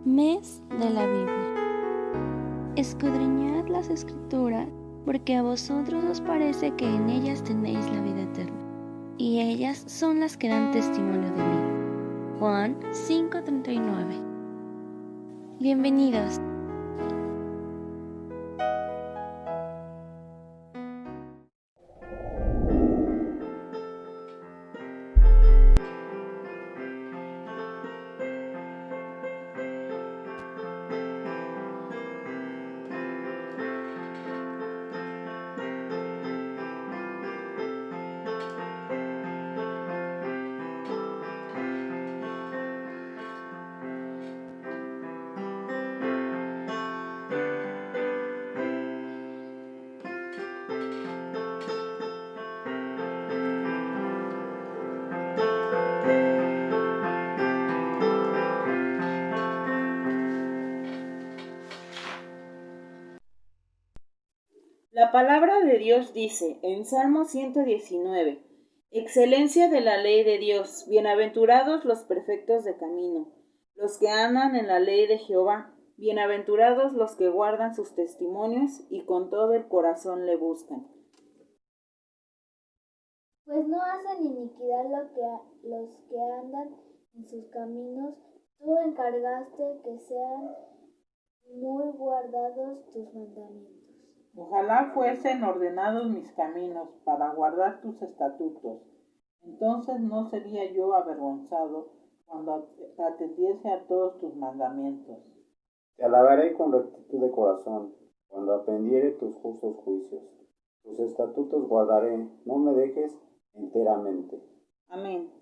Mes de la Biblia. Escudriñad las Escrituras, porque a vosotros os parece que en ellas tenéis la vida eterna, y ellas son las que dan testimonio de mí. Juan 5:39. Bienvenidos. La palabra de Dios dice en Salmo 119, excelencia de la ley de Dios, bienaventurados los perfectos de camino, los que andan en la ley de Jehová, bienaventurados los que guardan sus testimonios y con todo el corazón le buscan. Pues no hacen iniquidad los que andan en sus caminos, tú encargaste que sean muy guardados tus mandamientos. Ojalá fuesen ordenados mis caminos para guardar tus estatutos. Entonces no sería yo avergonzado cuando atendiese a todos tus mandamientos. Te alabaré con rectitud de corazón, cuando aprendiere tus justos juicios. Tus estatutos guardaré, no me dejes enteramente. Amén.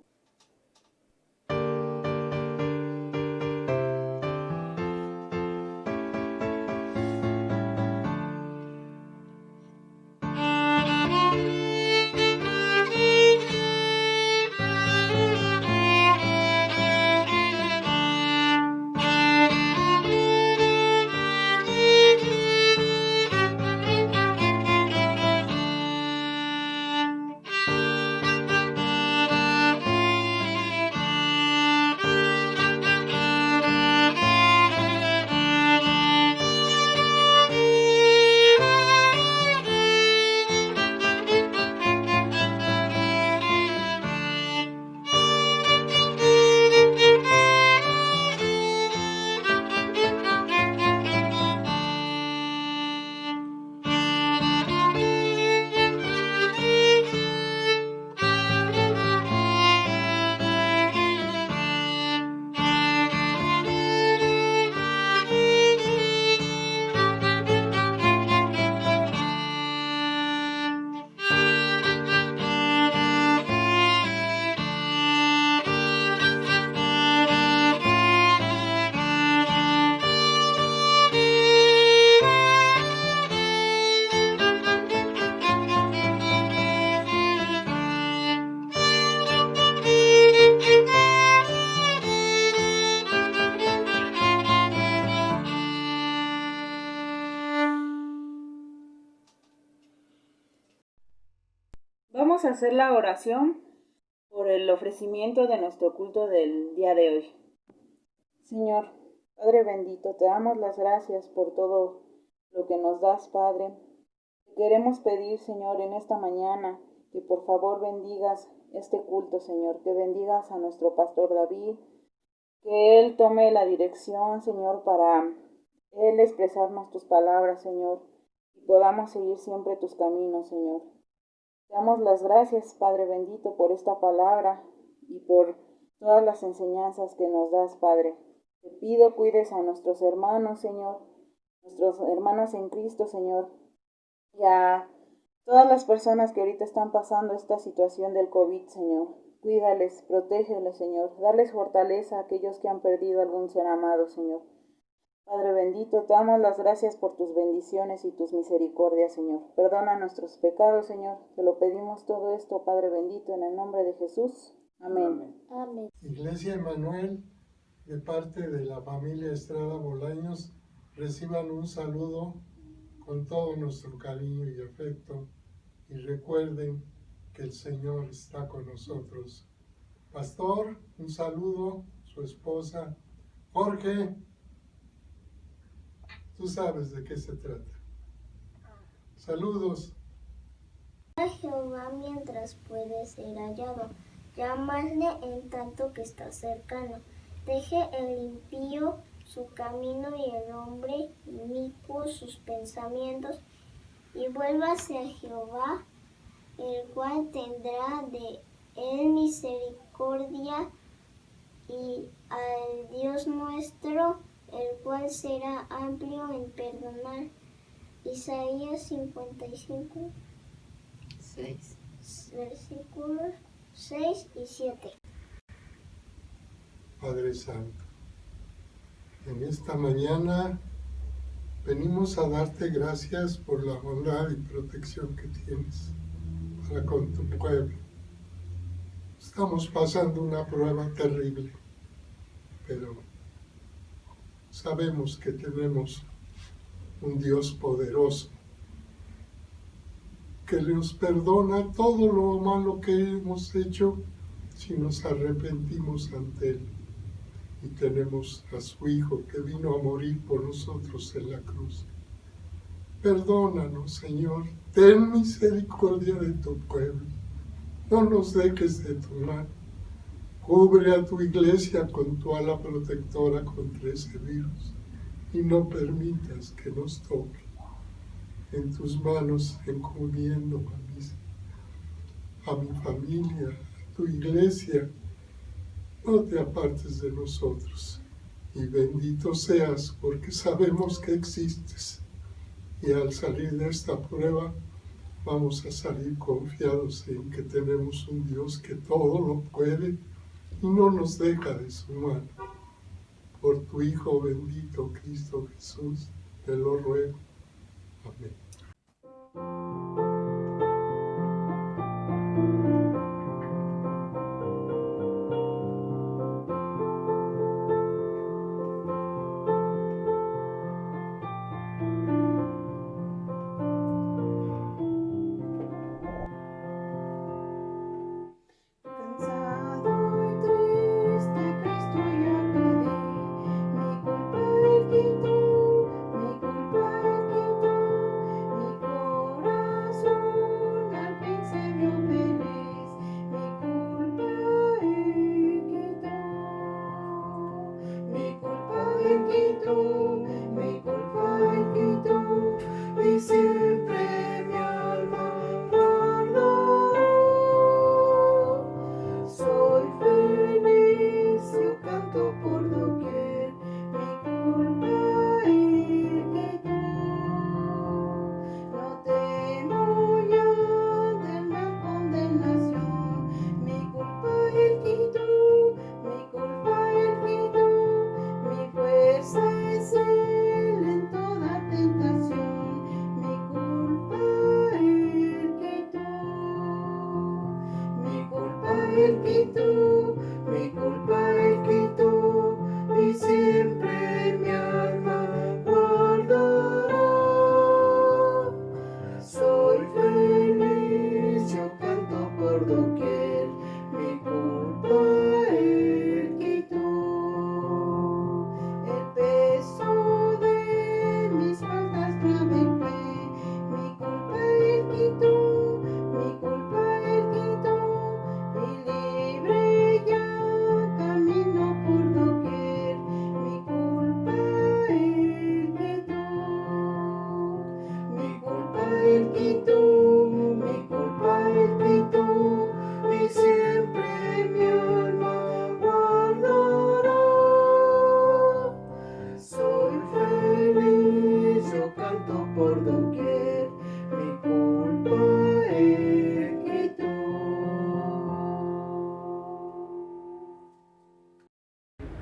Vamos a hacer la oración por el ofrecimiento de nuestro culto del día de hoy. Señor, Padre bendito, te damos las gracias por todo lo que nos das, Padre. Te queremos pedir, Señor, en esta mañana, que por favor bendigas este culto, Señor, que bendigas a nuestro pastor David, que él tome la dirección, Señor, para él expresarnos tus palabras, Señor, y podamos seguir siempre tus caminos, Señor. Te damos las gracias, Padre bendito, por esta palabra y por todas las enseñanzas que nos das, Padre. Te pido cuides a nuestros hermanos, Señor, nuestros hermanos en Cristo, Señor, y a todas las personas que ahorita están pasando esta situación del COVID, Señor. Cuídales, protégeles, Señor. Darles fortaleza a aquellos que han perdido algún ser amado, Señor. Padre bendito, te damos las gracias por tus bendiciones y tus misericordias, Señor. Perdona nuestros pecados, Señor. Te lo pedimos todo esto, Padre bendito, en el nombre de Jesús. Amén. Amén. Iglesia Emmanuel, de parte de la familia Estrada Bolaños, reciban un saludo con todo nuestro cariño y afecto y recuerden que el Señor está con nosotros. Pastor, un saludo, su esposa, Jorge, Tú sabes de qué se trata. Saludos. A Jehová mientras puede ser hallado, llamadle en tanto que está cercano. Deje el impío su camino y el hombre inicuo sus pensamientos, y vuélvase a Jehová, el cual tendrá de él misericordia, y al Dios nuestro, el cual será amplio en perdonar. Isaías 55, 6. versículos 6 y 7. Padre Santo, en esta mañana venimos a darte gracias por la bondad y protección que tienes para con tu pueblo. Estamos pasando una prueba terrible, pero sabemos que tenemos un Dios poderoso que nos perdona todo lo malo que hemos hecho si nos arrepentimos ante Él. Y tenemos a su Hijo que vino a morir por nosotros en la cruz. Perdónanos, Señor, ten misericordia de tu pueblo. No nos dejes de tu mano. Cubre a tu iglesia con tu ala protectora contra ese virus y no permitas que nos toque. En tus manos encomiendo a mi familia, a tu iglesia. No te apartes de nosotros. Y bendito seas porque sabemos que existes. Y al salir de esta prueba, vamos a salir confiados en que tenemos un Dios que todo lo puede y no nos deja de su mano. Por tu Hijo bendito, Cristo Jesús, te lo ruego. Amén.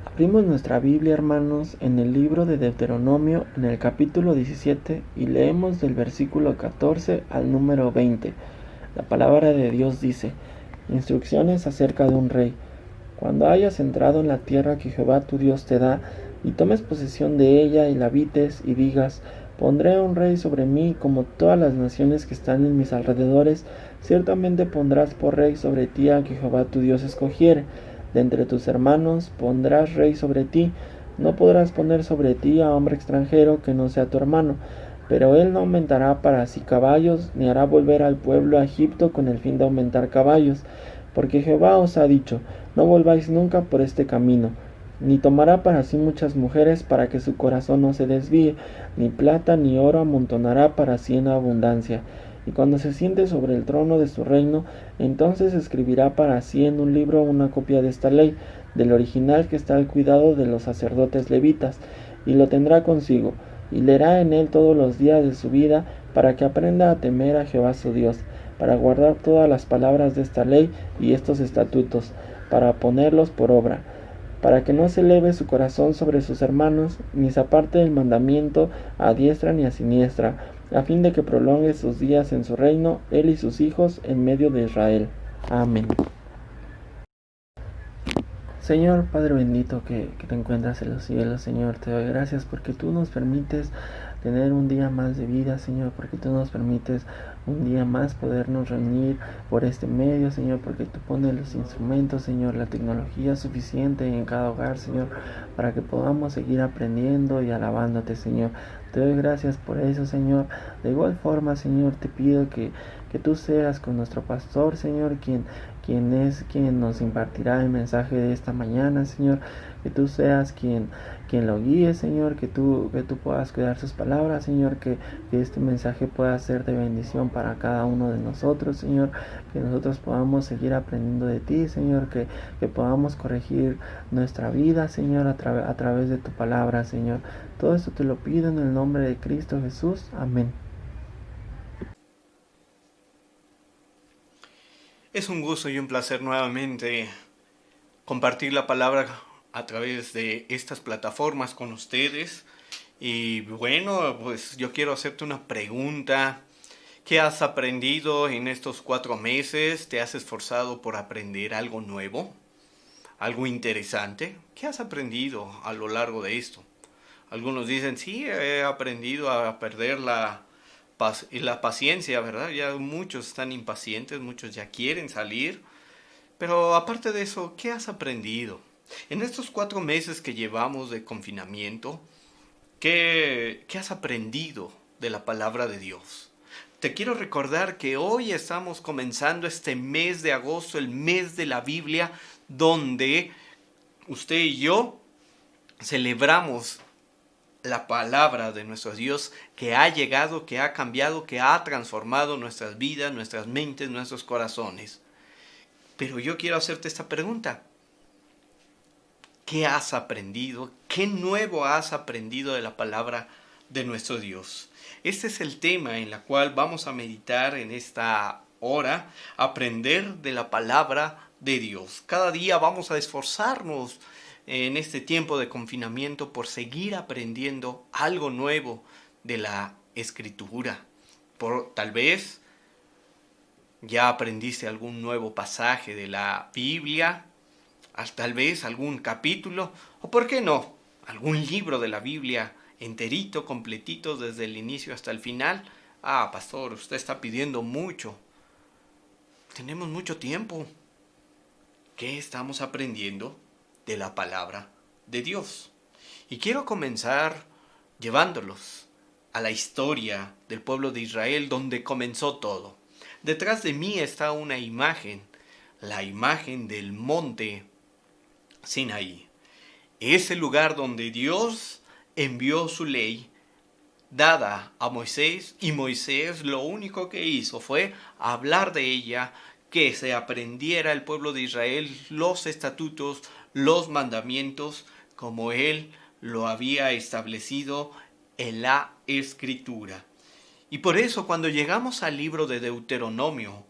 Abrimos nuestra Biblia, hermanos, en el libro de Deuteronomio, en el capítulo 17, y leemos del versículo 14 al número 20. La palabra de Dios dice: instrucciones acerca de un rey. Cuando hayas entrado en la tierra que Jehová tu Dios te da, y tomes posesión de ella y la habites, y digas: pondré un rey sobre mí como todas las naciones que están en mis alrededores, ciertamente pondrás por rey sobre ti a que Jehová tu Dios escogiere. De entre tus hermanos pondrás rey sobre ti, No podrás poner sobre ti a hombre extranjero que no sea tu hermano, pero él no aumentará para sí caballos, ni hará volver al pueblo a Egipto con el fin de aumentar caballos, porque Jehová os ha dicho, no volváis nunca por este camino. Ni tomará para sí muchas mujeres para que su corazón no se desvíe, ni plata ni oro amontonará para sí en abundancia. Y cuando se siente sobre el trono de su reino, entonces escribirá para sí en un libro una copia de esta ley, del original que está al cuidado de los sacerdotes levitas, y lo tendrá consigo, y leerá en él todos los días de su vida, para que aprenda a temer a Jehová su Dios, para guardar todas las palabras de esta ley y estos estatutos, para ponerlos por obra, para que no se eleve su corazón sobre sus hermanos, ni se aparte del mandamiento a diestra ni a siniestra, a fin de que prolongue sus días en su reino, él y sus hijos en medio de Israel. Amén. Señor Padre bendito que te encuentras en los cielos, Señor, te doy gracias porque tú nos permites tener un día más de vida, Señor, porque tú nos permites un día más podernos reunir por este medio, Señor, porque tú pones los instrumentos, Señor, la tecnología suficiente en cada hogar, Señor, para que podamos seguir aprendiendo y alabándote, Señor. Te doy gracias por eso, Señor. De igual forma, Señor, te pido que tú seas con nuestro pastor, Señor, quien nos impartirá el mensaje de esta mañana, Señor, que tú seas quien lo guíe, Señor, que tú puedas cuidar sus palabras, Señor, que este mensaje pueda ser de bendición para cada uno de nosotros, Señor, que nosotros podamos seguir aprendiendo de ti, Señor, que podamos corregir nuestra vida, Señor, a través de tu palabra, Señor. Todo esto te lo pido en el nombre de Cristo Jesús. Amén. Es un gusto y un placer nuevamente compartir la palabra a través de estas plataformas con ustedes. Y bueno, pues yo quiero hacerte una pregunta. ¿Qué has aprendido en estos 4 meses? ¿Te has esforzado por aprender algo nuevo? ¿Algo interesante? ¿Qué has aprendido a lo largo de esto? Algunos dicen, sí, he aprendido a perder la paciencia, ¿verdad? Ya muchos están impacientes, muchos ya quieren salir. Pero aparte de eso, ¿qué has aprendido? En estos 4 meses que llevamos de confinamiento, ¿qué has aprendido de la palabra de Dios? Te quiero recordar que hoy estamos comenzando este mes de agosto, el mes de la Biblia, donde usted y yo celebramos la palabra de nuestro Dios que ha llegado, que ha cambiado, que ha transformado nuestras vidas, nuestras mentes, nuestros corazones. Pero yo quiero hacerte esta pregunta. ¿Qué has aprendido? ¿Qué nuevo has aprendido de la palabra de nuestro Dios? Este es el tema en el cual vamos a meditar en esta hora, aprender de la palabra de Dios. Cada día vamos a esforzarnos en este tiempo de confinamiento por seguir aprendiendo algo nuevo de la Escritura. Tal vez ya aprendiste algún nuevo pasaje de la Biblia, tal vez algún capítulo, o por qué no, algún libro de la Biblia enterito, completito, desde el inicio hasta el final. Ah, pastor, usted está pidiendo mucho. Tenemos mucho tiempo. ¿Qué estamos aprendiendo de la palabra de Dios? Y quiero comenzar llevándolos a la historia del pueblo de Israel, donde comenzó todo. Detrás de mí está una imagen, la imagen del monte Sinaí. Ese lugar donde Dios envió su ley dada a Moisés, y Moisés lo único que hizo fue hablar de ella, que se aprendiera el pueblo de Israel los estatutos, los mandamientos, como él lo había establecido en la Escritura. Y por eso cuando llegamos al libro de Deuteronomio,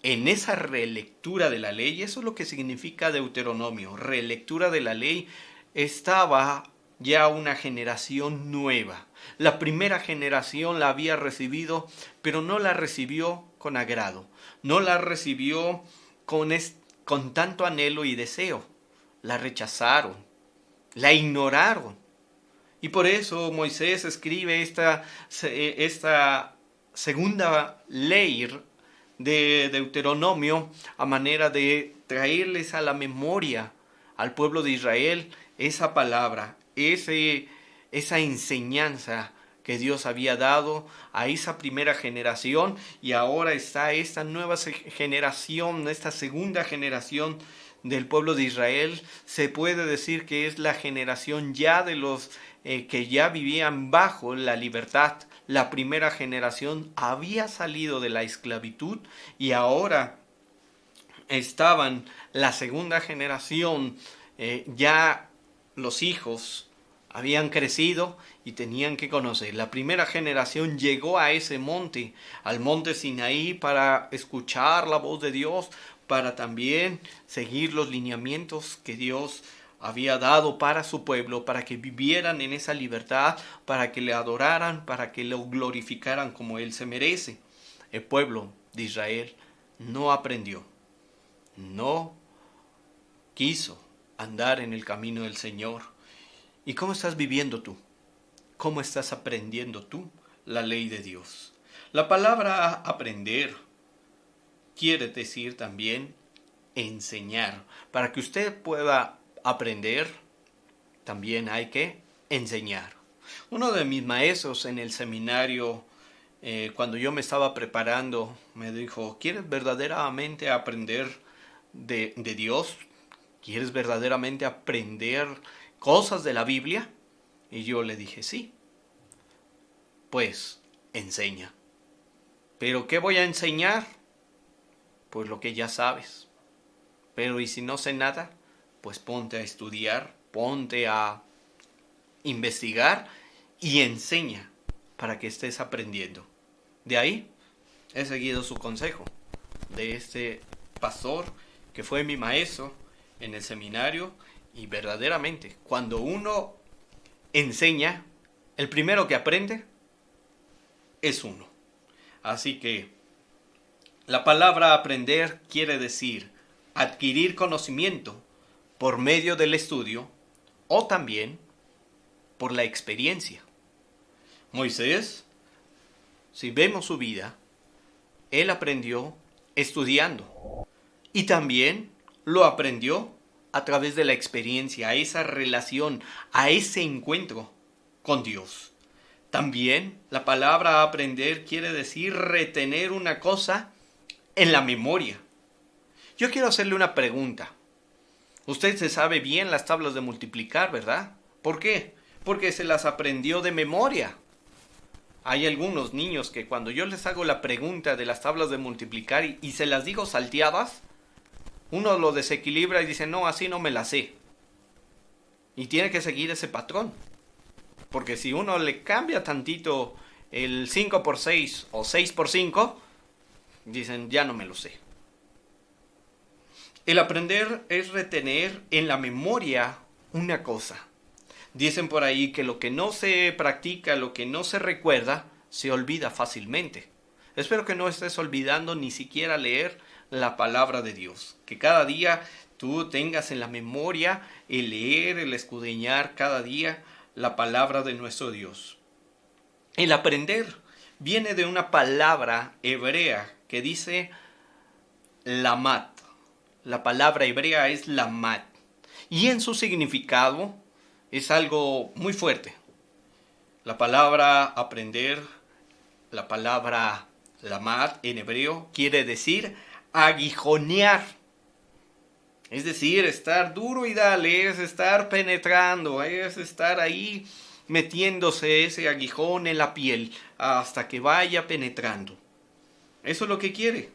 en esa relectura de la ley, eso es lo que significa Deuteronomio, relectura de la ley, estaba ya una generación nueva. La primera generación la había recibido, pero no la recibió con agrado, no la recibió con tanto anhelo y deseo. La rechazaron, la ignoraron. Y por eso Moisés escribe esta segunda ley de Deuteronomio a manera de traerles a la memoria al pueblo de Israel esa palabra, esa enseñanza que Dios había dado a esa primera generación, y ahora está esta nueva generación, esta segunda generación del pueblo de Israel. Se puede decir que es la generación ya de los que ya vivían bajo la libertad. La primera generación había salido de la esclavitud y ahora estaban la segunda generación, ya los hijos habían crecido y tenían que conocer. La primera generación llegó a ese monte, al monte Sinaí, para escuchar la voz de Dios, para también seguir los lineamientos que Dios había dado para su pueblo, para que vivieran en esa libertad, para que le adoraran, para que lo glorificaran como Él se merece. El pueblo de Israel no aprendió, no quiso andar en el camino del Señor. ¿Y cómo estás viviendo tú? ¿Cómo estás aprendiendo tú la ley de Dios? La palabra aprender quiere decir también enseñar. Para que usted pueda aprender, también hay que enseñar. Uno de mis maestros en el seminario, cuando yo me estaba preparando, me dijo: ¿quieres verdaderamente aprender de Dios? ¿Quieres verdaderamente aprender cosas de la Biblia? Y yo le dije: sí. Pues enseña. ¿Pero qué voy a enseñar? Pues lo que ya sabes. Pero ¿y si no sé nada? Pues ponte a estudiar, ponte a investigar y enseña para que estés aprendiendo. De ahí he seguido su consejo de este pastor que fue mi maestro en el seminario, y verdaderamente cuando uno enseña, el primero que aprende es uno. Así que la palabra aprender quiere decir adquirir conocimiento por medio del estudio o también por la experiencia. Moisés, si vemos su vida, él aprendió estudiando y también lo aprendió a través de la experiencia, a esa relación, a ese encuentro con Dios. También la palabra aprender quiere decir retener una cosa en la memoria. Yo quiero hacerle una pregunta. Usted se sabe bien las tablas de multiplicar, ¿verdad? ¿Por qué? Porque se las aprendió de memoria. Hay algunos niños que cuando yo les hago la pregunta de las tablas de multiplicar y se las digo salteadas, uno lo desequilibra y dice: no, así no me la sé. Y tiene que seguir ese patrón. Porque si uno le cambia tantito el 5 por 6 o 6 por 5, dicen: ya no me lo sé. El aprender es retener en la memoria una cosa. Dicen por ahí que lo que no se practica, lo que no se recuerda, se olvida fácilmente. Espero que no estés olvidando ni siquiera leer la palabra de Dios. Que cada día tú tengas en la memoria el leer, el escudriñar cada día la palabra de nuestro Dios. El aprender viene de una palabra hebrea que dice lamat. La palabra hebrea es lamat. Y en su significado es algo muy fuerte. La palabra aprender, la palabra lamat en hebreo, quiere decir aguijonear. Es decir, estar duro y dale, es estar penetrando, es estar ahí metiéndose ese aguijón en la piel hasta que vaya penetrando. Eso es lo que quiere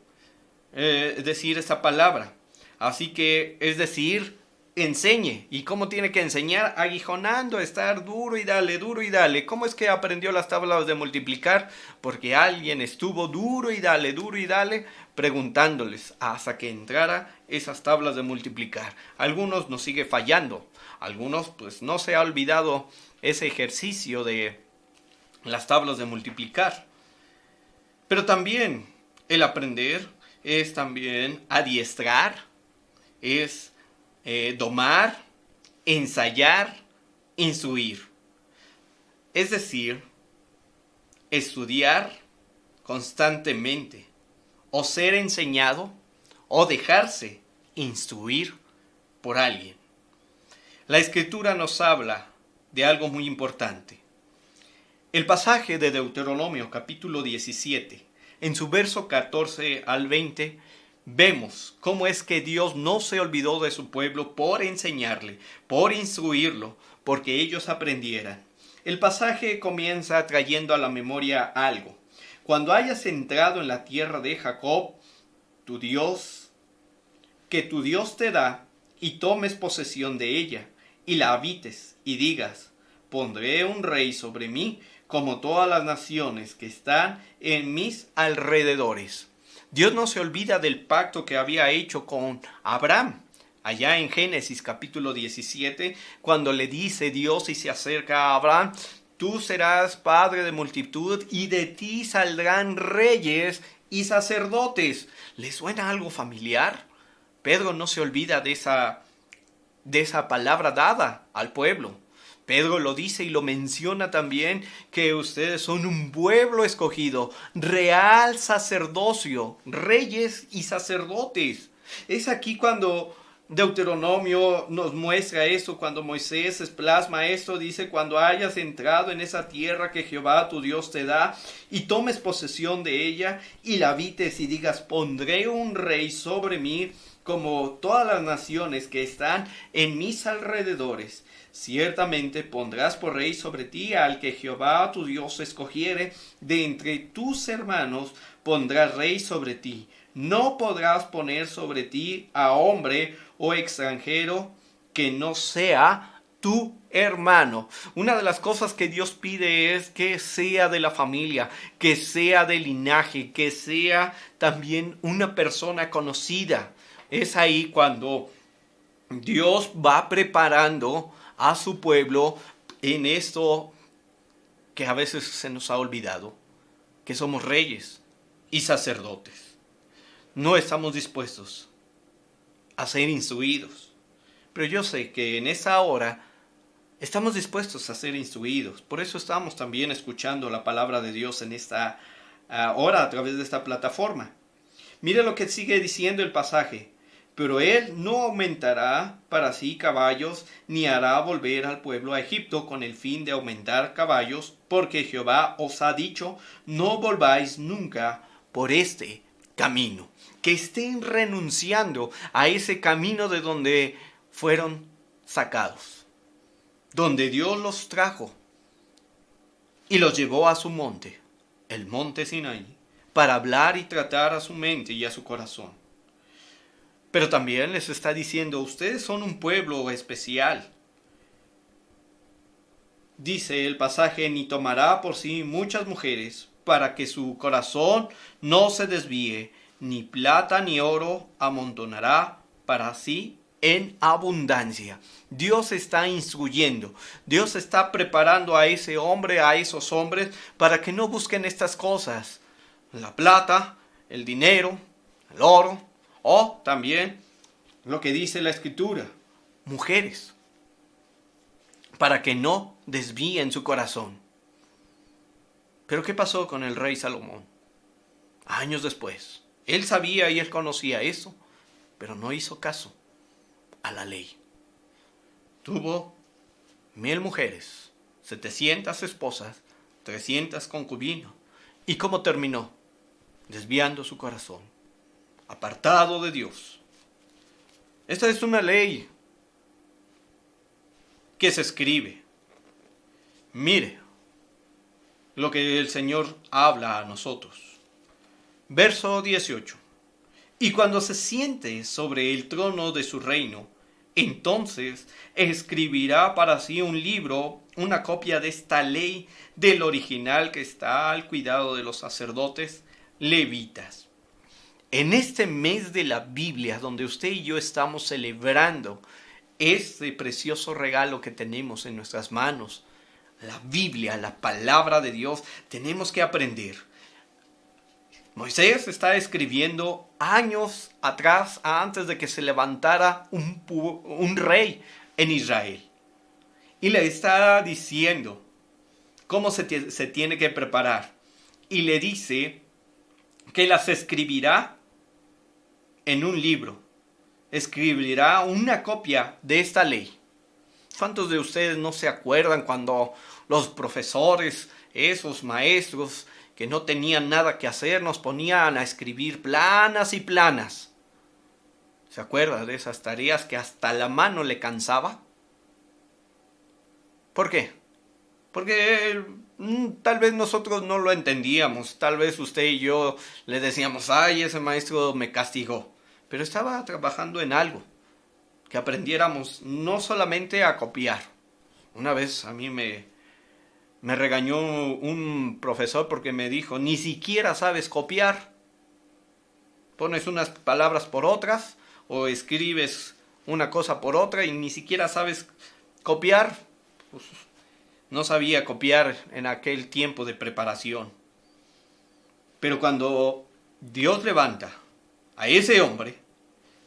decir esta palabra. Así que, es decir, enseñe. ¿Y cómo tiene que enseñar? Aguijonando, estar duro y dale, duro y dale. ¿Cómo es que aprendió las tablas de multiplicar? Porque alguien estuvo duro y dale, preguntándoles hasta que entrara esas tablas de multiplicar. Algunos nos sigue fallando. Algunos pues no se ha olvidado ese ejercicio de las tablas de multiplicar. Pero también el aprender es también adiestrar, es domar, ensayar, instruir. Es decir, estudiar constantemente, o ser enseñado, o dejarse instruir por alguien. La Escritura nos habla de algo muy importante. El pasaje de Deuteronomio capítulo 17, en su verso 14 al 20, vemos cómo es que Dios no se olvidó de su pueblo por enseñarle, por instruirlo, porque ellos aprendieran. El pasaje comienza trayendo a la memoria algo. Cuando hayas entrado en la tierra de Jacob, tu Dios, que tu Dios te da, y tomes posesión de ella, y la habites, y digas, pondré un rey sobre mí, como todas las naciones que están en mis alrededores. Dios no se olvida del pacto que había hecho con Abraham. Allá en Génesis capítulo 17, cuando le dice Dios y se acerca a Abraham, tú serás padre de multitud y de ti saldrán reyes y sacerdotes. ¿Le suena algo familiar? Pedro no se olvida de esa palabra dada al pueblo. Pedro lo dice y lo menciona también, que ustedes son un pueblo escogido, real sacerdocio, reyes y sacerdotes. Es aquí cuando Deuteronomio nos muestra esto, cuando Moisés plasma esto, dice, cuando hayas entrado en esa tierra que Jehová tu Dios te da, y tomes posesión de ella, y la habites y digas, pondré un rey sobre mí, como todas las naciones que están en mis alrededores. Ciertamente pondrás por rey sobre ti al que Jehová tu Dios escogiere, de entre tus hermanos pondrás rey sobre ti. No podrás poner sobre ti a hombre o extranjero que no sea tu hermano. Una de las cosas que Dios pide es que sea de la familia, que sea del linaje, que sea también una persona conocida. Es ahí cuando Dios va preparando a su pueblo en esto que a veces se nos ha olvidado, que somos reyes y sacerdotes. No estamos dispuestos a ser instruidos, pero yo sé que en esa hora estamos dispuestos a ser instruidos. Por eso estamos también escuchando la palabra de Dios en esta hora a través de esta plataforma. Mire lo que sigue diciendo el pasaje. Pero él no aumentará para sí caballos, ni hará volver al pueblo a Egipto con el fin de aumentar caballos, porque Jehová os ha dicho, no volváis nunca por este camino. Que estén renunciando a ese camino de donde fueron sacados, donde Dios los trajo y los llevó a su monte, el monte Sinaí, para hablar y tratar a su mente y a su corazón. Pero también les está diciendo, ustedes son un pueblo especial. Dice el pasaje, ni tomará por sí muchas mujeres, para que su corazón no se desvíe, ni plata ni oro amontonará para sí en abundancia. Dios está instruyendo, Dios está preparando a ese hombre, a esos hombres, para que no busquen estas cosas, la plata, el dinero, el oro, o también lo que dice la Escritura, mujeres, para que no desvíen su corazón. Pero ¿qué pasó con el rey Salomón? Años después, él sabía y él conocía eso, pero no hizo caso a la ley. Tuvo 1000 mujeres, 700 esposas, 300 concubinas. ¿Y cómo terminó? Desviando su corazón, apartado de Dios. Esta es una ley que se escribe. Mire lo que el Señor habla a nosotros. Verso 18. Y cuando se siente sobre el trono de su reino, entonces escribirá para sí un libro, una copia de esta ley del original que está al cuidado de los sacerdotes levitas. En este mes de la Biblia, donde usted y yo estamos celebrando este precioso regalo que tenemos en nuestras manos, la Biblia, la palabra de Dios, tenemos que aprender. Moisés está escribiendo años atrás, antes de que se levantara un rey en Israel. Y le está diciendo cómo se tiene que preparar. Y le dice que las escribirá en un libro. Escribirá una copia de esta ley. ¿Cuántos de ustedes no se acuerdan cuando los profesores, esos maestros que no tenían nada que hacer, nos ponían a escribir planas y planas? ¿Se acuerdan de esas tareas que hasta la mano le cansaba? ¿Por qué? Porque tal vez nosotros no lo entendíamos, tal vez usted y yo le decíamos, ay, ese maestro me castigó, pero estaba trabajando en algo, que aprendiéramos no solamente a copiar. Una vez a mí me regañó un profesor porque me dijo, ni siquiera sabes copiar, pones unas palabras por otras o escribes una cosa por otra y ni siquiera sabes copiar. Pues, no sabía copiar en aquel tiempo de preparación. Pero cuando Dios levanta a ese hombre,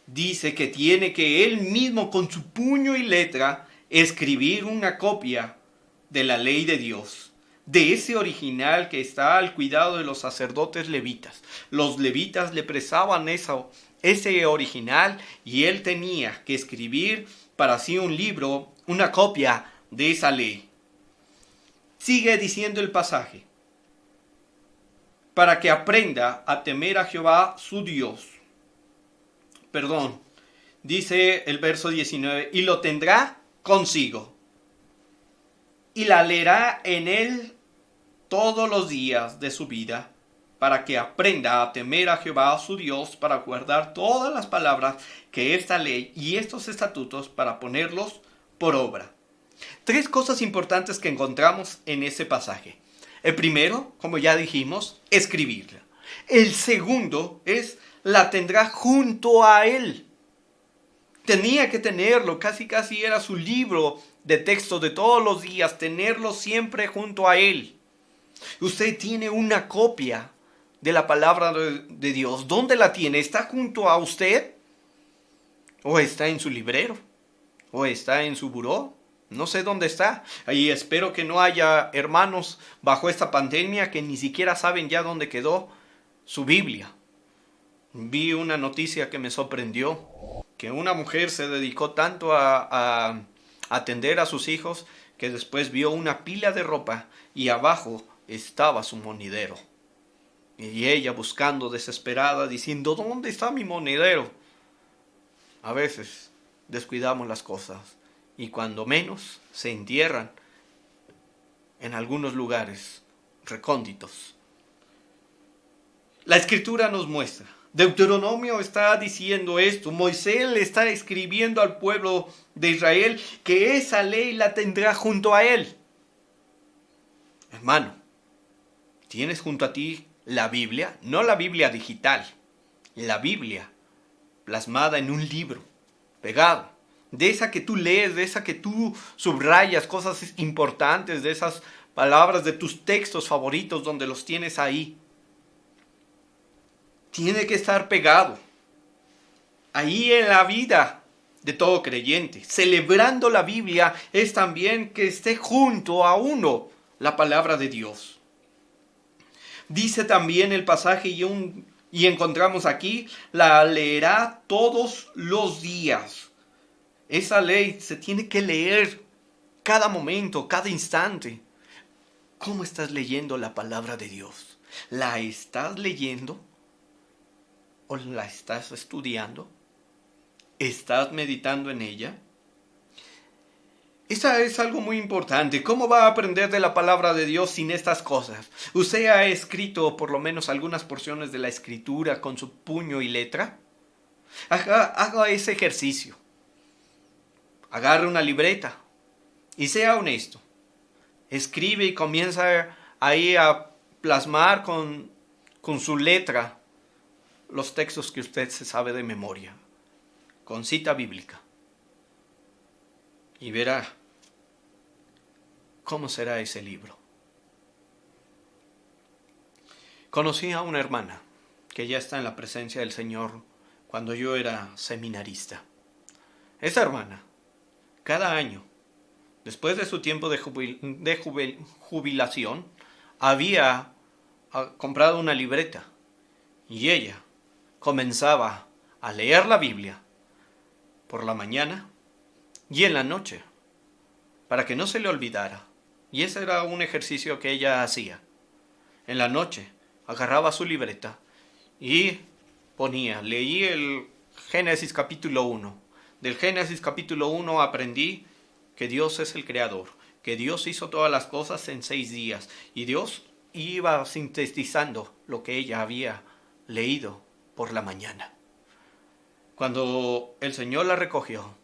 dice que tiene que él mismo con su puño y letra escribir una copia de la ley de Dios, de ese original que está al cuidado de los sacerdotes levitas. Los levitas le prestaban ese original y él tenía que escribir para sí un libro, una copia de esa ley. Sigue diciendo el pasaje, para que aprenda a temer a Jehová su Dios. Dice el verso 19, y lo tendrá consigo, y la leerá en él todos los días de su vida, para que aprenda a temer a Jehová su Dios, para guardar todas las palabras que esta ley y estos estatutos, para ponerlos por obra. 3 cosas importantes que encontramos en ese pasaje. El primero, como ya dijimos, escribirla. El segundo es, la tendrá junto a él. Tenía que tenerlo, casi era su libro de texto de todos los días, tenerlo siempre junto a él. Usted tiene una copia de la palabra de Dios. ¿Dónde la tiene? ¿Está junto a usted? ¿O está en su librero? ¿O está en su buró? No sé dónde está. Y espero que no haya hermanos bajo esta pandemia que ni siquiera saben ya dónde quedó su Biblia. Vi una noticia que me sorprendió, que una mujer se dedicó tanto a atender a sus hijos que después vio una pila de ropa y abajo estaba su monedero. Y ella buscando desesperada, diciendo, ¿dónde está mi monedero? A veces descuidamos las cosas y cuando menos se entierran en algunos lugares recónditos. La Escritura nos muestra. Deuteronomio está diciendo esto. Moisés le está escribiendo al pueblo de Israel que esa ley la tendrá junto a él. Hermano, ¿tienes junto a ti la Biblia? No la Biblia digital, la Biblia plasmada en un libro, pegado. De esa que tú lees, de esa que tú subrayas cosas importantes, de esas palabras de tus textos favoritos donde los tienes ahí. Tiene que estar pegado ahí en la vida de todo creyente. Celebrando la Biblia es también que esté junto a uno la palabra de Dios. Dice también el pasaje y encontramos aquí, la leerá todos los días. Esa ley se tiene que leer cada momento, cada instante. ¿Cómo estás leyendo la palabra de Dios? ¿La estás leyendo? ¿O la estás estudiando? ¿Estás meditando en ella? Esa es algo muy importante. ¿Cómo va a aprender de la palabra de Dios sin estas cosas? ¿Usted ha escrito por lo menos algunas porciones de la Escritura con su puño y letra? Haga ese ejercicio. Agarre una libreta y sea honesto. Escribe y comienza ahí a plasmar con su letra los textos que usted se sabe de memoria, con cita bíblica. Y verá cómo será ese libro. Conocí a una hermana que ya está en la presencia del Señor cuando yo era seminarista. Esa hermana, cada año, después de su tiempo de jubilación, había comprado una libreta y ella comenzaba a leer la Biblia por la mañana y en la noche para que no se le olvidara. Y ese era un ejercicio que ella hacía. En la noche agarraba su libreta y leí el Génesis capítulo 1. Del Génesis capítulo 1 aprendí que Dios es el creador, que Dios hizo todas las cosas en 6 días. Y Dios iba sintetizando lo que ella había leído por la mañana. Cuando el Señor la recogió,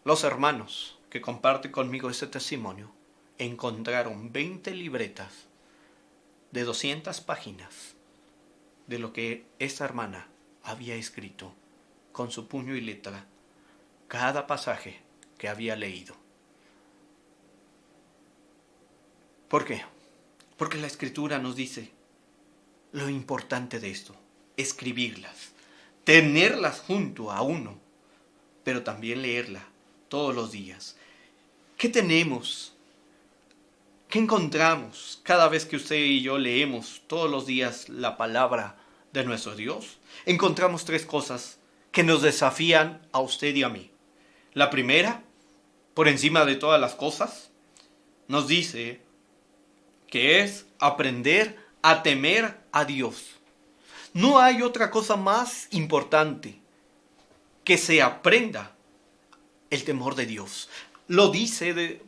los hermanos que comparten conmigo ese testimonio encontraron 20 libretas de 200 páginas de lo que esta hermana había escrito con su puño y letra, cada pasaje que había leído. ¿Por qué? Porque la Escritura nos dice lo importante de esto, escribirlas, tenerlas junto a uno, pero también leerla todos los días. ¿Qué tenemos? ¿Qué encontramos cada vez que usted y yo leemos todos los días la palabra de nuestro Dios? Encontramos 3 cosas que nos desafían a usted y a mí. La primera, por encima de todas las cosas, nos dice que es aprender a temer a Dios. No hay otra cosa más importante que se aprenda el temor de Dios. Lo dice de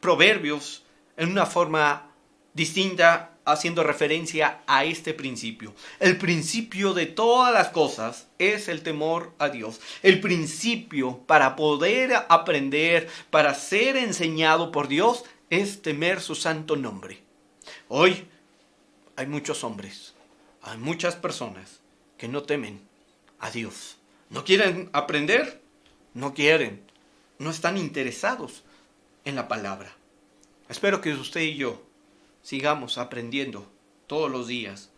Proverbios en una forma distinta, haciendo referencia a este principio. El principio de todas las cosas es el temor a Dios. El principio para poder aprender, para ser enseñado por Dios, es temer su santo nombre. Hoy hay muchos hombres, hay muchas personas que no temen a Dios. ¿No quieren aprender? No quieren. No están interesados en la palabra. Espero que usted y yo sigamos aprendiendo todos los días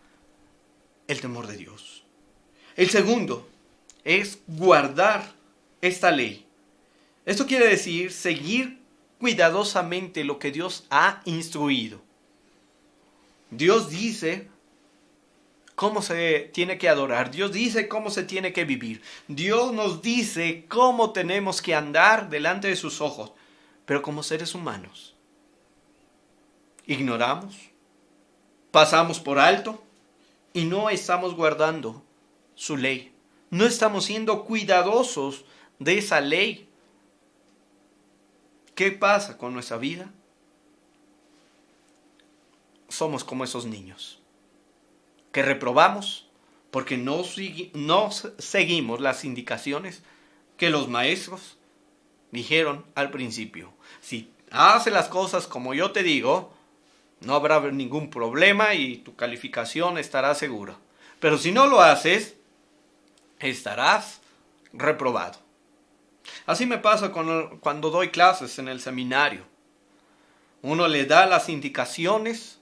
el temor de Dios. El segundo es guardar esta ley. Esto quiere decir seguir cuidadosamente lo que Dios ha instruido. Dios dice cómo se tiene que adorar. Dios dice cómo se tiene que vivir. Dios nos dice cómo tenemos que andar delante de sus ojos. Pero como seres humanos, ignoramos, pasamos por alto y no estamos guardando su ley. No estamos siendo cuidadosos de esa ley. ¿Qué pasa con nuestra vida? Somos como esos niños que reprobamos porque no seguimos las indicaciones que los maestros dijeron al principio. Si haces las cosas como yo te digo, no habrá ningún problema y tu calificación estará segura. Pero si no lo haces, estarás reprobado. Así me pasa cuando doy clases en el seminario. Uno le da las indicaciones,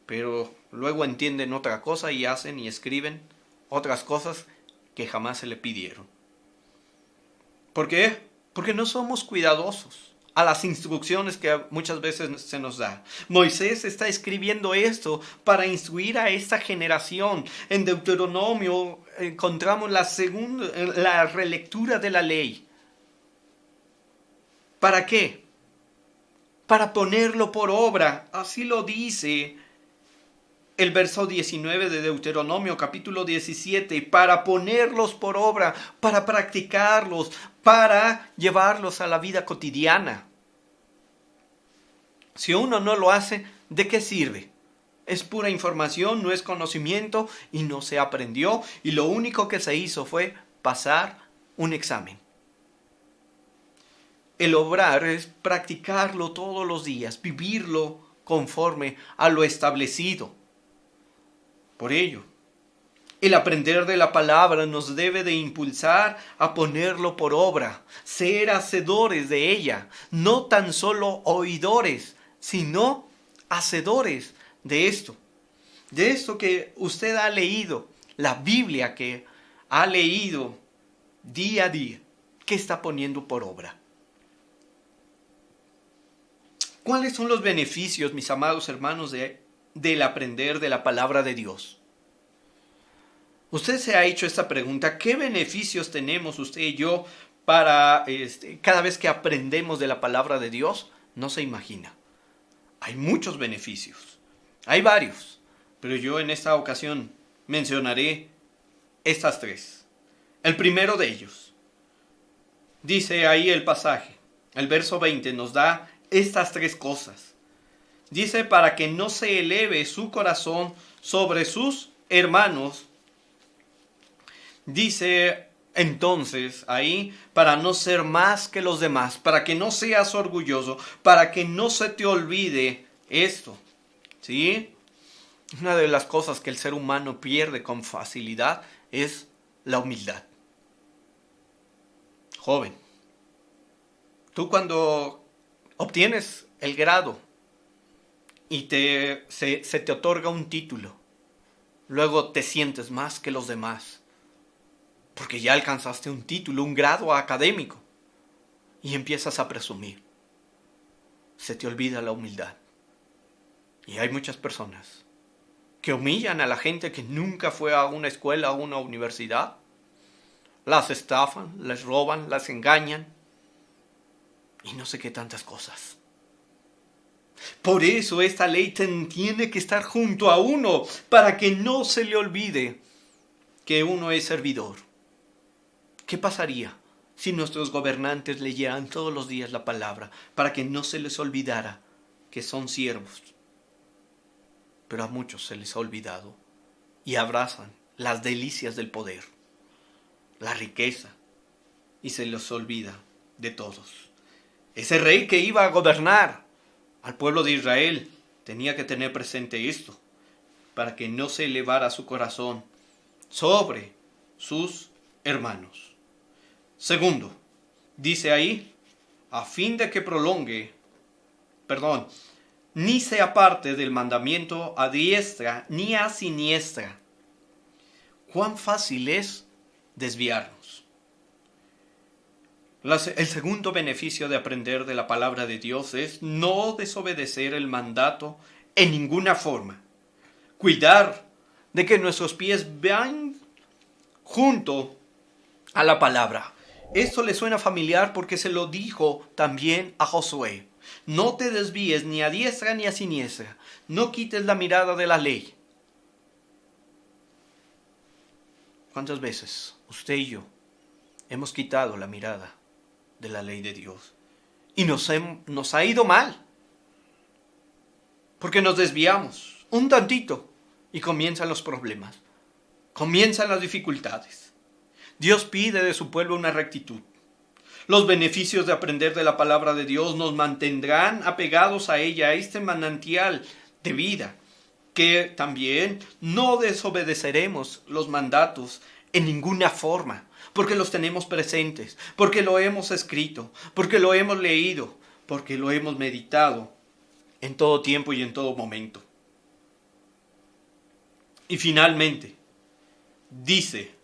pero luego entienden otra cosa y hacen y escriben otras cosas que jamás se le pidieron. ¿Por qué? Porque no somos cuidadosos a las instrucciones que muchas veces se nos da. Moisés está escribiendo esto para instruir a esta generación. En Deuteronomio encontramos la relectura de la ley. ¿Para qué? Para ponerlo por obra. Así lo dice el verso 19 de Deuteronomio capítulo 17, para ponerlos por obra, para practicarlos, para llevarlos a la vida cotidiana. Si uno no lo hace, ¿de qué sirve? Es pura información, no es conocimiento y no se aprendió, y lo único que se hizo fue pasar un examen. El obrar es practicarlo todos los días, vivirlo conforme a lo establecido. Por ello, el aprender de la palabra nos debe de impulsar a ponerlo por obra, ser hacedores de ella, no tan solo oidores, sino hacedores de esto que usted ha leído, la Biblia que ha leído día a día, ¿qué está poniendo por obra? ¿Cuáles son los beneficios, mis amados hermanos, del aprender de la palabra de Dios? Usted se ha hecho esta pregunta: ¿qué beneficios tenemos usted y yo para cada vez que aprendemos de la palabra de Dios, no se imagina. Hay muchos beneficios, hay varios, pero yo en esta ocasión mencionaré estas tres. El primero de ellos, dice ahí el pasaje, el verso 20 nos da estas tres cosas. Dice, para que no se eleve su corazón sobre sus hermanos. Dice entonces ahí, para no ser más que los demás, para que no seas orgulloso, para que no se te olvide esto. ¿Sí? Una de las cosas que el ser humano pierde con facilidad es la humildad. Joven, tú cuando obtienes el grado y se te otorga un título, luego te sientes más que los demás, porque ya alcanzaste un título, un grado académico, y empiezas a presumir. Se te olvida la humildad. Y hay muchas personas que humillan a la gente que nunca fue a una escuela o a una universidad. Las estafan, les roban, las engañan y no sé qué tantas cosas. Por eso esta ley tiene que estar junto a uno para que no se le olvide que uno es servidor. ¿Qué pasaría si nuestros gobernantes leyeran todos los días la palabra para que no se les olvidara que son siervos? Pero a muchos se les ha olvidado y abrazan las delicias del poder, la riqueza, y se les olvida de todos. Ese rey que iba a gobernar al pueblo de Israel tenía que tener presente esto, para que no se elevara su corazón sobre sus hermanos. Segundo, dice ahí, a fin de que ni se aparte del mandamiento a diestra ni a siniestra. ¿Cuán fácil es desviarnos? El segundo beneficio de aprender de la palabra de Dios es no desobedecer el mandato en ninguna forma. Cuidar de que nuestros pies van junto a la palabra. Esto le suena familiar porque se lo dijo también a Josué. No te desvíes ni a diestra ni a siniestra. No quites la mirada de la ley. ¿Cuántas veces usted y yo hemos quitado la mirada de la ley de Dios? Y nos ha ido mal. Porque nos desviamos un tantito y comienzan los problemas. Comienzan las dificultades. Dios pide de su pueblo una rectitud. Los beneficios de aprender de la palabra de Dios nos mantendrán apegados a ella, a este manantial de vida, que también no desobedeceremos los mandatos en ninguna forma, porque los tenemos presentes, porque lo hemos escrito, porque lo hemos leído, porque lo hemos meditado en todo tiempo y en todo momento. Y finalmente, dice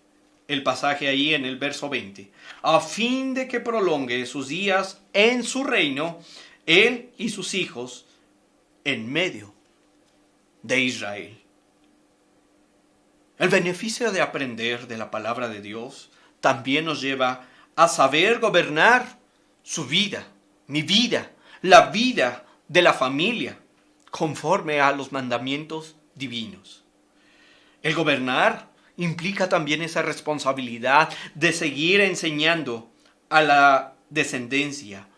el pasaje ahí en el verso 20, a fin de que prolongue sus días en su reino, él y sus hijos, en medio de Israel. El beneficio de aprender de la palabra de Dios también nos lleva a saber gobernar su vida, mi vida, la vida de la familia, conforme a los mandamientos divinos. El gobernar implica también esa responsabilidad de seguir enseñando a la descendencia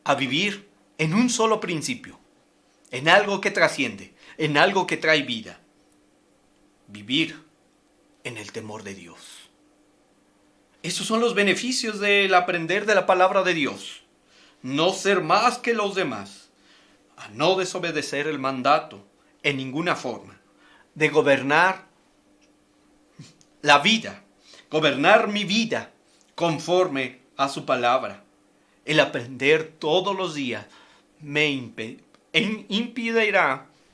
a vivir en un solo principio, en algo que trasciende, en algo que trae vida. Vivir en el temor de Dios. Esos son los beneficios del aprender de la palabra de Dios. No ser más que los demás, a no desobedecer el mandato en ninguna forma, de gobernar la vida, gobernar mi vida conforme a su palabra. El aprender todos los días me impedirá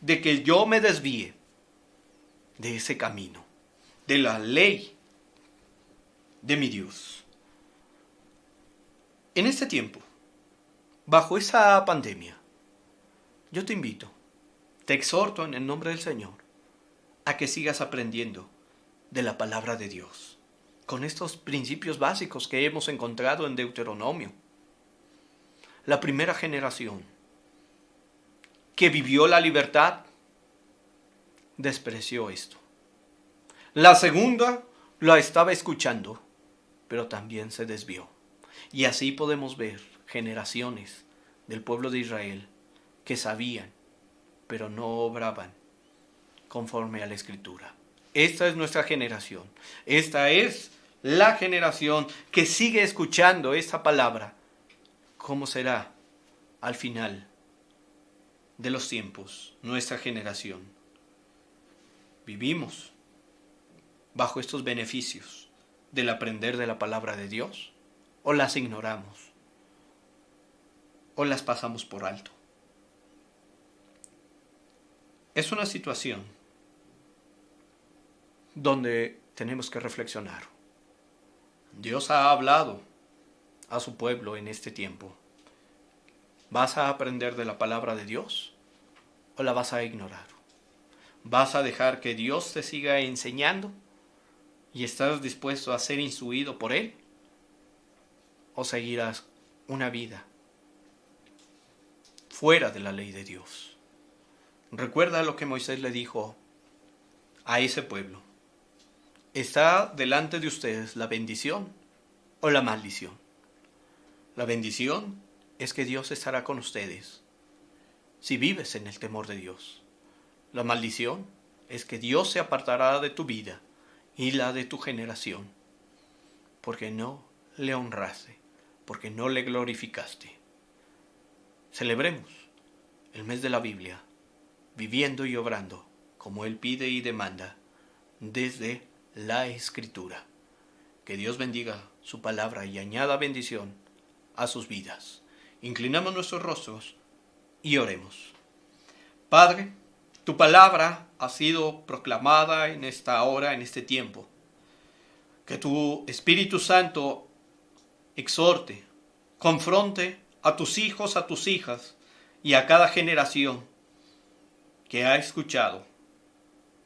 de que yo me desvíe de ese camino, de la ley de mi Dios. En este tiempo, bajo esa pandemia, yo te invito, te exhorto en el nombre del Señor, a que sigas aprendiendo de la palabra de Dios. con estos principios básicos que hemos encontrado en Deuteronomio. La primera generación que vivió la libertad despreció esto. La segunda la estaba escuchando, pero también se desvió. Y así podemos ver generaciones del pueblo de Israel que sabían, pero no obraban conforme a la Escritura. Esta es nuestra generación. Esta es la generación que sigue escuchando esta palabra. ¿Cómo será al final de los tiempos nuestra generación? ¿Vivimos bajo estos beneficios del aprender de la palabra de Dios? ¿O las ignoramos? ¿O las pasamos por alto? Es una situación donde tenemos que reflexionar. Dios ha hablado a su pueblo en este tiempo. ¿Vas a aprender de la palabra de Dios o la vas a ignorar? ¿Vas a dejar que Dios te siga enseñando y estás dispuesto a ser instruido por Él? ¿O seguirás una vida fuera de la ley de Dios? Recuerda lo que Moisés le dijo a ese pueblo. ¿Está delante de ustedes la bendición o la maldición? La bendición es que Dios estará con ustedes si vives en el temor de Dios. La maldición es que Dios se apartará de tu vida y la de tu generación, porque no le honraste, porque no le glorificaste. Celebremos el mes de la Biblia, viviendo y obrando como Él pide y demanda desde la Escritura. Que Dios bendiga su palabra y añada bendición a sus vidas. Inclinamos nuestros rostros y oremos. Padre, tu palabra ha sido proclamada en esta hora, en este tiempo. Que tu Espíritu Santo exhorte, confronte a tus hijos, a tus hijas y a cada generación que ha escuchado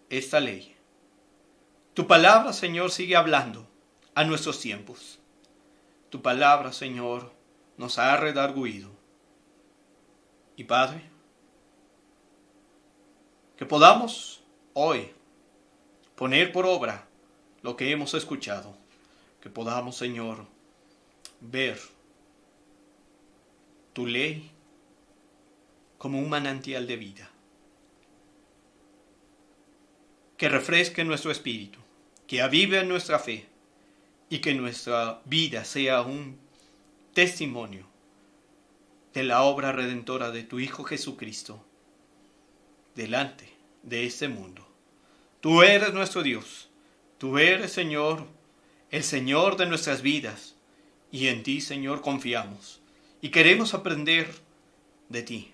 esta ley. Tu palabra, Señor, sigue hablando a nuestros tiempos. Tu palabra, Señor, nos ha redarguido. Y Padre, que podamos hoy poner por obra lo que hemos escuchado. Que podamos, Señor, ver tu ley como un manantial de vida. Que refresque nuestro espíritu, que avive nuestra fe y que nuestra vida sea un testimonio de la obra redentora de tu Hijo Jesucristo delante de este mundo. Tú eres nuestro Dios, tú eres, Señor, el Señor de nuestras vidas, y en ti, Señor, confiamos y queremos aprender de ti.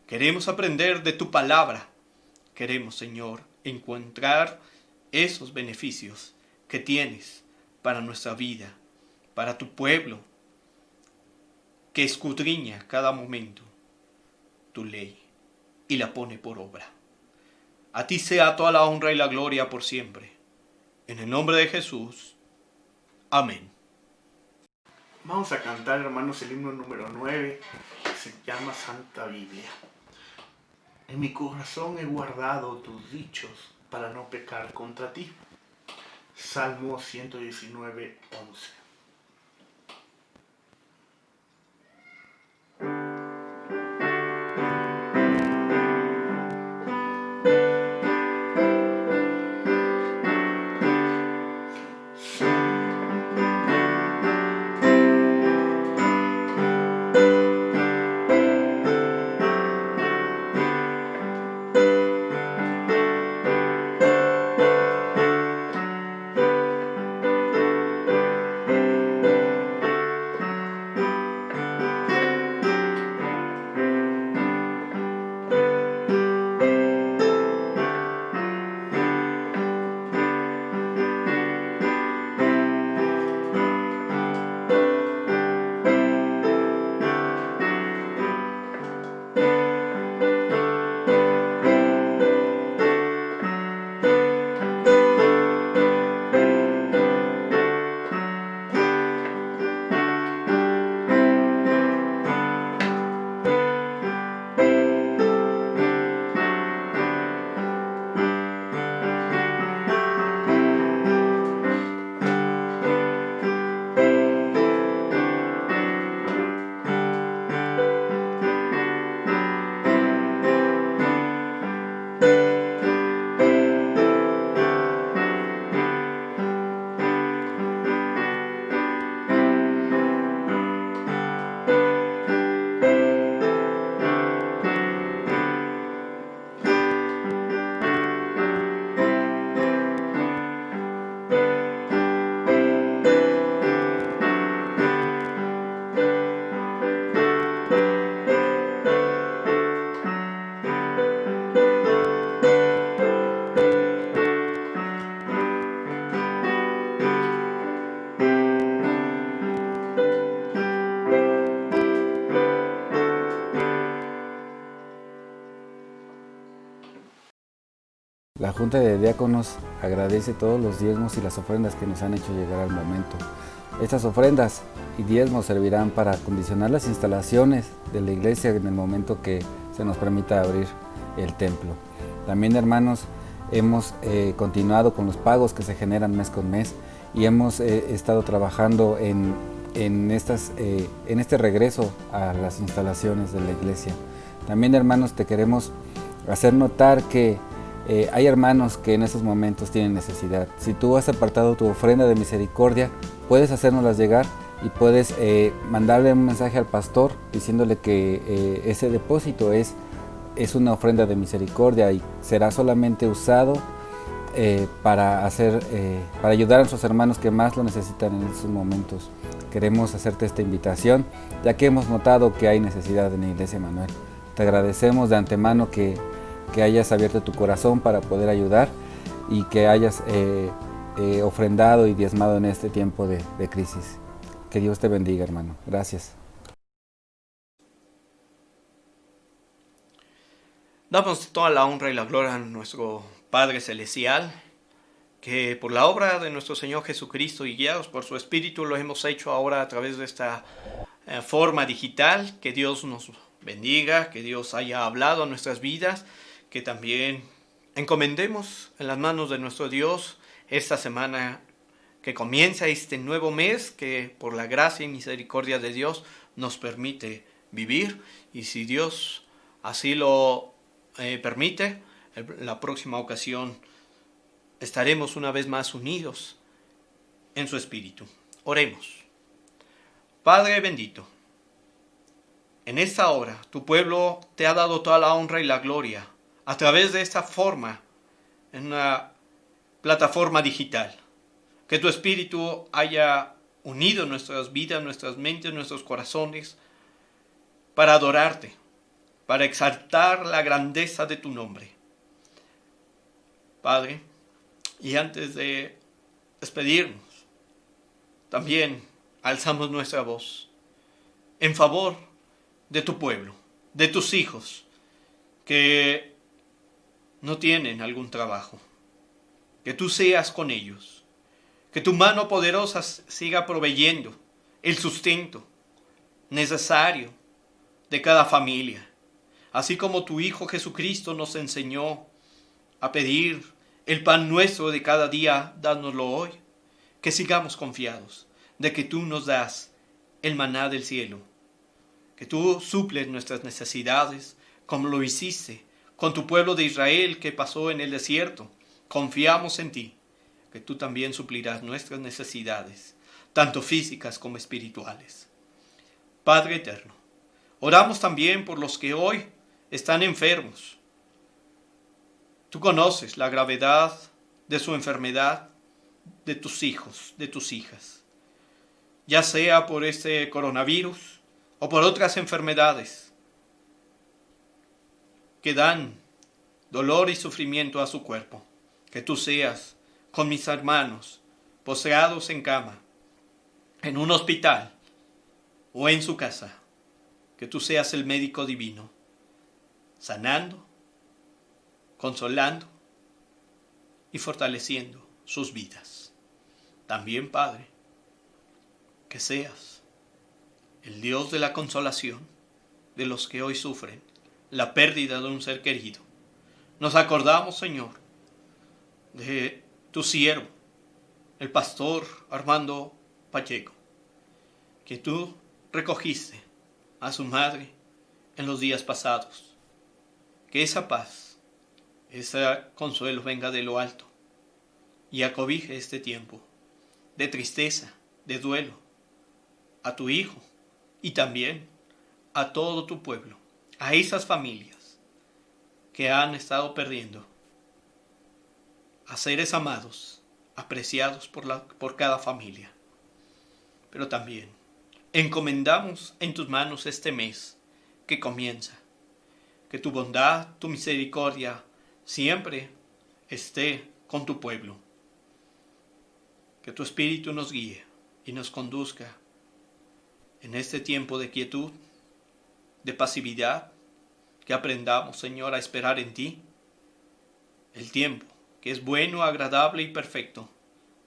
Queremos aprender de tu palabra. Queremos, Señor, encontrar esos beneficios que tienes para nuestra vida, para tu pueblo, que escudriña cada momento tu ley y la pone por obra. A ti sea toda la honra y la gloria por siempre. En el nombre de Jesús. Amén. Vamos a cantar, hermanos, el himno número 9, que se llama Santa Biblia. En mi corazón he guardado tus dichos para no pecar contra ti. Salmo 119, 11. La Junta de Diáconos agradece todos los diezmos y las ofrendas que nos han hecho llegar al momento. Estas ofrendas y diezmos servirán para acondicionar las instalaciones de la iglesia en el momento que se nos permita abrir el templo. También, hermanos, hemos continuado con los pagos que se generan mes con mes y hemos estado trabajando en este regreso a las instalaciones de la iglesia. También, hermanos, te queremos hacer notar que hay hermanos que en estos momentos tienen necesidad. Si tú has apartado tu ofrenda de misericordia, puedes hacérnoslas llegar y puedes mandarle un mensaje al pastor diciéndole que ese depósito es una ofrenda de misericordia y será solamente usado para ayudar a nuestros hermanos que más lo necesitan en estos momentos. Queremos hacerte esta invitación, ya que hemos notado que hay necesidad en la Iglesia Emanuel. Te agradecemos de antemano que hayas abierto tu corazón para poder ayudar y que hayas ofrendado y diezmado en este tiempo de crisis. Que Dios te bendiga, hermano. Gracias. Damos toda la honra y la gloria a nuestro Padre Celestial, que por la obra de nuestro Señor Jesucristo y guiados por su Espíritu lo hemos hecho ahora a través de esta forma digital. Que Dios nos bendiga, que Dios haya hablado a nuestras vidas, que también encomendemos en las manos de nuestro Dios esta semana que comienza este nuevo mes que por la gracia y misericordia de Dios nos permite vivir, y si Dios así lo permite, la próxima ocasión estaremos una vez más unidos en su Espíritu. Oremos. Padre bendito, en esta hora tu pueblo te ha dado toda la honra y la gloria a través de esta forma, en una plataforma digital. Que tu Espíritu haya unido nuestras vidas, nuestras mentes, nuestros corazones para adorarte, para exaltar la grandeza de tu nombre. Padre, y antes de despedirnos, también alzamos nuestra voz en favor de tu pueblo, de tus hijos que no tienen algún trabajo. Que tú seas con ellos, que tu mano poderosa siga proveyendo el sustento necesario de cada familia. Así como tu Hijo Jesucristo nos enseñó a pedir el pan nuestro de cada día, dánoslo hoy. Que sigamos confiados de que tú nos das el maná del cielo. Que tú suples nuestras necesidades como lo hiciste con tu pueblo de Israel que pasó en el desierto. Confiamos en ti, que tú también suplirás nuestras necesidades, tanto físicas como espirituales. Padre eterno, oramos también por los que hoy están enfermos. Tú conoces la gravedad de su enfermedad, de tus hijos, de tus hijas, ya sea por este coronavirus o por otras enfermedades que dan dolor y sufrimiento a su cuerpo. Que tú seas con mis hermanos postrados en cama, en un hospital o en su casa. Que tú seas el médico divino, sanando, consolando y fortaleciendo sus vidas. También, Padre, que seas el Dios de la consolación de los que hoy sufren la pérdida de un ser querido. Nos acordamos, Señor, de tu siervo, el pastor Armando Pacheco, que tú recogiste a su madre en los días pasados. Que esa paz, ese consuelo venga de lo alto y acobije este tiempo de tristeza, de duelo, a tu hijo y también a todo tu pueblo, a esas familias que han estado perdiendo a seres amados, apreciados por cada familia. Pero también encomendamos en tus manos este mes que comienza. Que tu bondad, tu misericordia siempre esté con tu pueblo. Que tu Espíritu nos guíe y nos conduzca en este tiempo de quietud, de pasividad. Que aprendamos, Señor, a esperar en ti el tiempo que es bueno, agradable y perfecto,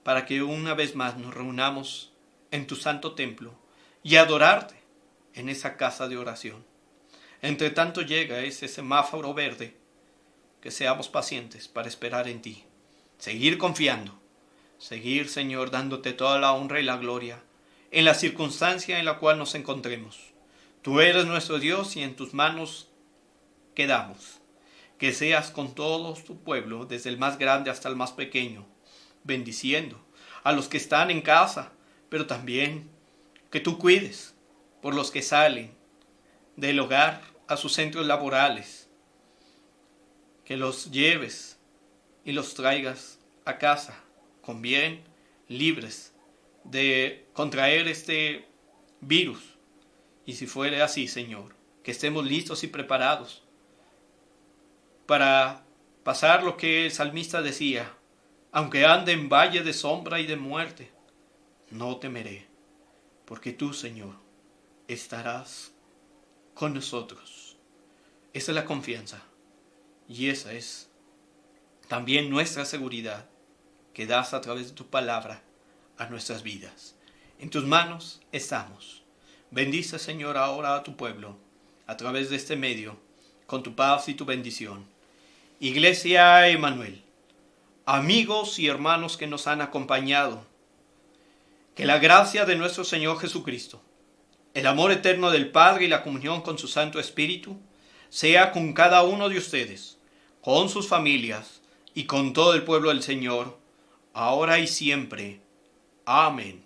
para que una vez más nos reunamos en tu santo templo y adorarte en esa casa de oración. Entre tanto llega ese semáforo verde, que seamos pacientes para esperar en ti, seguir confiando, seguir, Señor, dándote toda la honra y la gloria en la circunstancia en la cual nos encontremos. Tú eres nuestro Dios y en tus manos quedamos. Que seas con todo tu pueblo, desde el más grande hasta el más pequeño, bendiciendo a los que están en casa, pero también que tú cuides por los que salen del hogar a sus centros laborales, que los lleves y los traigas a casa con bien, libres de contraer este virus. Y si fuere así, Señor, que estemos listos y preparados para pasar lo que el salmista decía: aunque ande en valle de sombra y de muerte, no temeré, porque tú, Señor, estarás con nosotros. Esa es la confianza y esa es también nuestra seguridad que das a través de tu palabra a nuestras vidas. En tus manos estamos. Bendice, Señor, ahora a tu pueblo a través de este medio, con tu paz y tu bendición. Iglesia Emmanuel, amigos y hermanos que nos han acompañado, que la gracia de nuestro Señor Jesucristo, el amor eterno del Padre y la comunión con su Santo Espíritu sea con cada uno de ustedes, con sus familias y con todo el pueblo del Señor, ahora y siempre. Amén.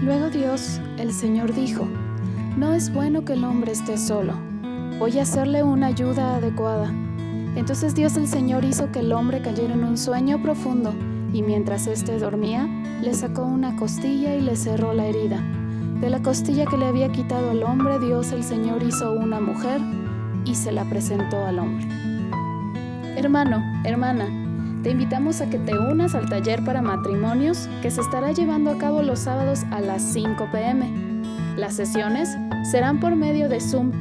Luego Dios, el Señor, dijo: no es bueno que el hombre esté solo. Voy a hacerle una ayuda adecuada. Entonces Dios el Señor hizo que el hombre cayera en un sueño profundo, y mientras éste dormía, le sacó una costilla y le cerró la herida. De la costilla que le había quitado al hombre, Dios el Señor hizo una mujer y se la presentó al hombre. Hermano, hermana, te invitamos a que te unas al taller para matrimonios que se estará llevando a cabo los sábados a las 5 p.m. Las sesiones serán por medio de Zoom.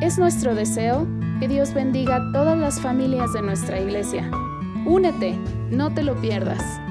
Es nuestro deseo que Dios bendiga a todas las familias de nuestra iglesia. Únete, no te lo pierdas.